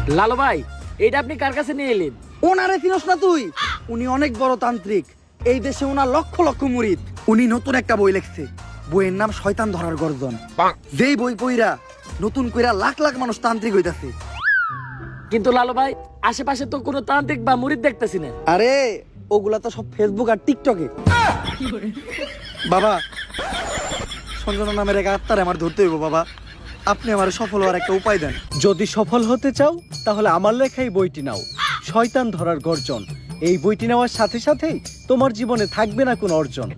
লালু ভাই, এটা আপনি কার কাছে নিয়ে এলেন? ওনারে চিনস না তুই? উনি অনেক বড় তান্ত্রিক, এই দেশে ওনার লক্ষ লক্ষ মুরিদ। উনি নতুন একটা বই লিখছে, বইয়ের নাম শয়তান ধরার গর্জন। যেই বই পইরা নতুন কইরা লাখ লাখ মানুষ তান্ত্রিক হইতাছে। কিন্তু লালু ভাই, আশেপাশে তো কোনো তান্ত্রিক বা মুরিদ দেখতেছি না। আরে ওগুলা তো সব ফেসবুক আর টিকটকে। বাবা, সঞ্জনা নামের এক আত্মার আমার ধরতে হইব বাবা, আপনি আমার সফল হওয়ার একটা উপায় দেন। যদি সফল হতে চাও তাহলে আমার লেখা এই বইটি নাও, শয়তান ধরার গর্জন। এই বইটি নেওয়ার সাথে সাথেই তোমার জীবনে থাকবে না কোনো অর্জন।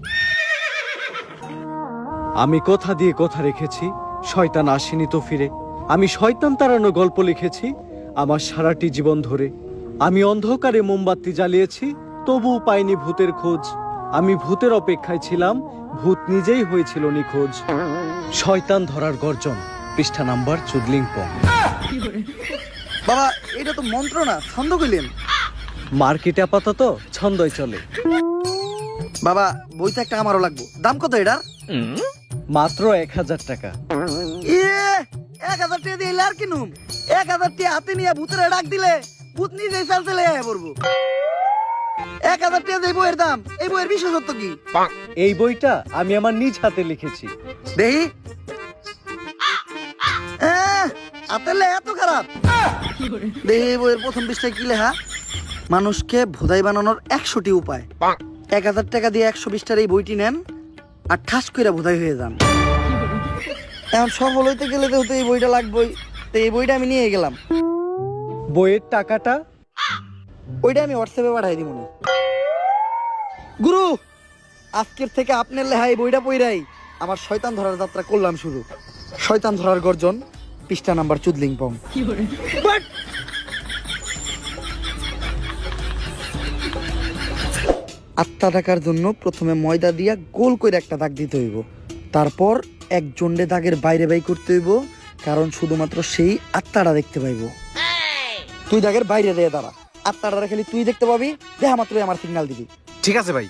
আমি কথা দিয়ে কথা রেখেছি, শয়তান আসেনি তো ফিরে। আমি শয়তান তাড়ানো গল্প লিখেছি আমার সারাটি জীবন ধরে। আমি অন্ধকারে মোমবাতি জ্বালিয়েছি, তবুও পাইনি ভূতের খোঁজ। আমি ভূতের অপেক্ষায় ছিলাম, ভূত নিজেই হয়েছিল নিখোঁজ। শয়তান ধরার গর্জন, পৃষ্ঠা নাম্বার চুদলিংপং। বাবা, এটা তো মন্ত্র না, ছন্দ কইলেন। মার্কেটে আপাতত ছন্দই চলে। বাবা, বইটা একটা আমারও লাগবো। দাম কত এটার? মাত্র 1000 টাকা। 1000 টাকা দিয়ে আর কিনুম? 1000 টাকা হাতে নিয়ে ভূতের ডাক দিলে ভূত নিজেই চাল চলে আয় পড়বো। 1000 টাকা দিয়ে বইয়ের দাম, এই বইয়ের বিশেষত্ব কি? এই বইটা আমি আমার নিজ হাতে লিখেছি। দেহি আতেলে এত খারাপ? দেহি বইয়ের প্রথম পৃষ্ঠায় কি লেখা? মানুষকে ভোদাই বানানোর 100টি উপায়। 1000 টাকা দিয়ে 120টার এই বইটি নেন আর ঠাস করে ভোদাই হয়ে যান। এখন সফল হইতে গেলে তো এই বইটা লাগবেই, তো এই বইটা আমি নিয়ে গেলাম। বইয়ের টাকাটা? ওইটা আমি হোয়াটসঅ্যাপে পাঠাই দিব। গুরু, আজকের থেকে আপনার লেখা এই বইটা পইরাই আমার শয়তান ধরার যাত্রা করলাম শুরু। শয়তান ধরার গর্জন, পৃষ্ঠা নাম্বার চুদলিংপং। আত্মা ডাকার জন্য প্রথমে ময়দা দিয়া গোল করে একটা দাগ দিতে হইব, তারপর এক জন্ডে দাগের বাইরে বাই করতে হইব, কারণ শুধুমাত্র সেই আত্মাটা দেখতে পাইব। তুই দাগের বাইরে দিয়ে দাঁড়া, আত্মাটা খালি তুই দেখতে পাবি, দেখা মাত্রই আমার সিগন্যাল দিবি। ঠিক আছে ভাই।